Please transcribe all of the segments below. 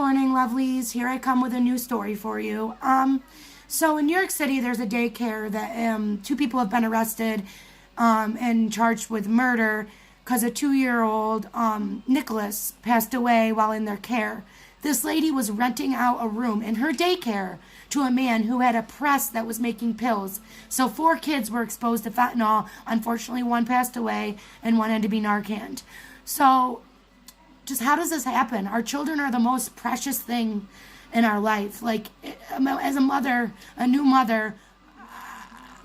morning, lovelies. Here I come with a new story for you. So in New York City, there's a daycare that 2 people have been arrested and charged with murder because a 2-year-old, Nicholas, passed away while in their care. This lady was renting out a room in her daycare to a man who had a press that was making pills. So 4 kids were exposed to fentanyl. Unfortunately, 1 passed away and 1 had to be Narcaned. So just how does this happen? Our children are the most precious thing in our life. Like, as a mother, a new mother,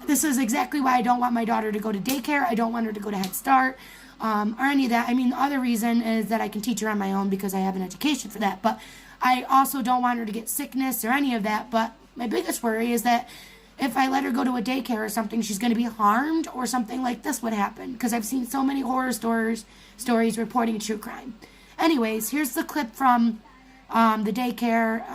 this is exactly why I don't want my daughter to go to daycare. I don't want her to go to Head Start or any of that. I mean, the other reason is that I can teach her on my own because I have an education for that. But I also don't want her to get sickness or any of that. But my biggest worry is that if I let her go to a daycare or something, she's going to be harmed or something like this would happen. Because I've seen so many horror stories reporting true crime. Anyways, here's the clip from the daycare,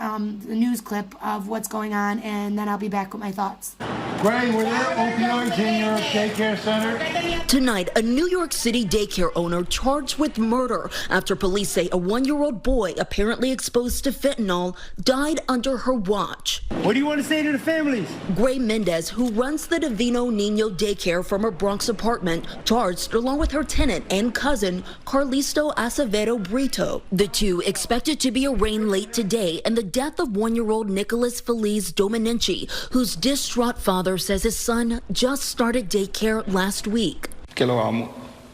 the news clip of what's going on, and then I'll be back with my thoughts. Grei, were there opioids in your daycare center? Tonight, a New York City daycare owner charged with murder after police say a 1-year-old boy apparently exposed to fentanyl died under her watch. What do you want to say to the families? Grei Mendez, who runs the Divino Niño daycare from her Bronx apartment, charged along with her tenant and cousin, Carlisto Acevedo Brito. The 2 expected to be arraigned late today in the death of 1-year-old Nicholas Feliz Dominici, whose distraught father says his son just started daycare last week.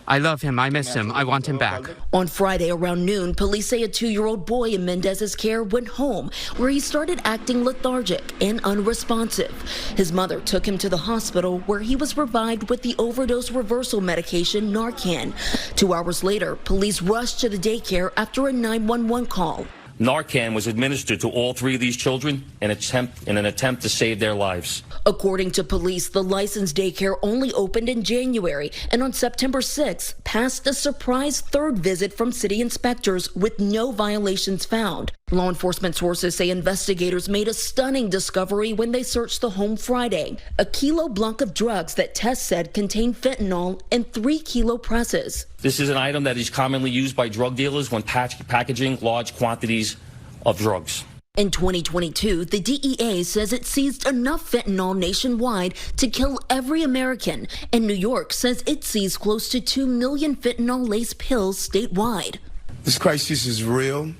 I love him. I miss him. I want him back. On Friday around noon, police say a 2-year-old boy in Mendez's care went home, where he started acting lethargic and unresponsive. His mother took him to the hospital, where he was revived with the overdose reversal medication Narcan. 2 hours later, police rushed to the daycare after a 911 call. Narcan was administered to all 3 of these children in an attempt to save their lives. According to police, the licensed daycare only opened in January and on September 6th passed a surprise 3rd visit from city inspectors with no violations found. Law enforcement sources say investigators made a stunning discovery when they searched the home Friday. A kilo block of drugs that tests said contained fentanyl and 3 kilo presses. This is an item that is commonly used by drug dealers when packaging large quantities of drugs. In 2022, the DEA says it seized enough fentanyl nationwide to kill every American, and New York says it seized close to 2 million fentanyl-laced pills statewide. This crisis is real,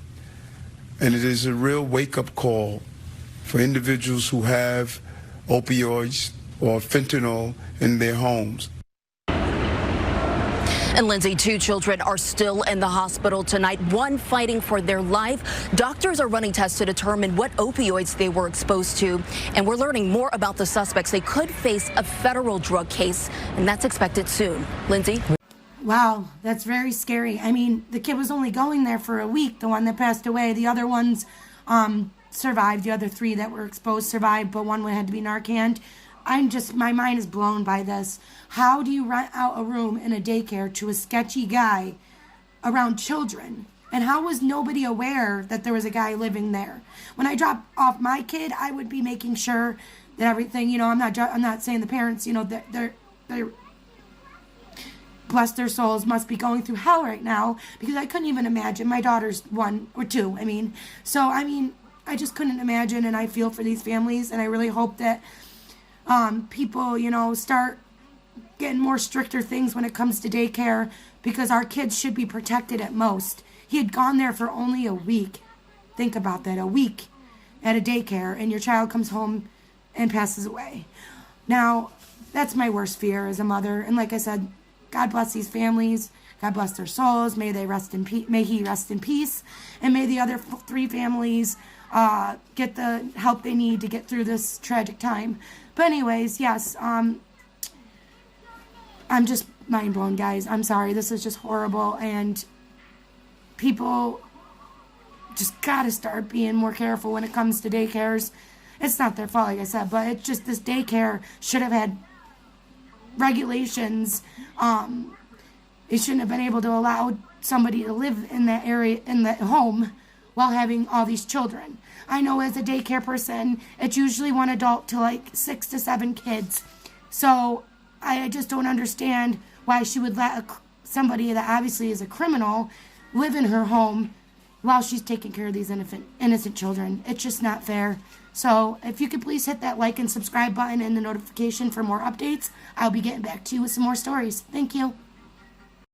and it is a real wake-up call for individuals who have opioids or fentanyl in their homes. And Lindsay, 2 children are still in the hospital tonight, 1 fighting for their life. Doctors are running tests to determine what opioids they were exposed to. And we're learning more about the suspects. They could face a federal drug case, and that's expected soon. Lindsay? Wow, that's very scary. I mean, the kid was only going there for a week, the one that passed away. The other ones survived. The other 3 that were exposed survived, but 1 had to be Narcaned. My mind is blown by this. How do you rent out a room in a daycare to a sketchy guy around children? And how was nobody aware that there was a guy living there? When I drop off my kid, I would be making sure that everything, I'm not saying the parents, they're bless their souls, must be going through hell right now, because I couldn't even imagine. My daughter's 1 or 2, I just couldn't imagine, and I feel for these families, and I really hope that people, start getting more stricter things when it comes to daycare, because our kids should be protected at most. He had gone there for only a week. Think about that, a week at a daycare, and your child comes home and passes away. Now, that's my worst fear as a mother, and like I said, God bless these families. God bless their souls. May they rest in peace. May he rest in peace, and may the other 3 families get the help they need to get through this tragic time. But anyways, yes, I'm just mind blown, guys. I'm sorry. This is just horrible, and people just gotta start being more careful when it comes to daycares. It's not their fault, like I said, but it's just this daycare should have had regulations. It shouldn't have been able to allow somebody to live in that area, in that home, while having all these children. I know as a daycare person, it's usually 1 adult to like 6 to 7 kids. So I just don't understand why she would let somebody that obviously is a criminal live in her home while she's taking care of these innocent children. It's just not fair. So if you could please hit that like and subscribe button and the notification for more updates, I'll be getting back to you with some more stories. Thank you.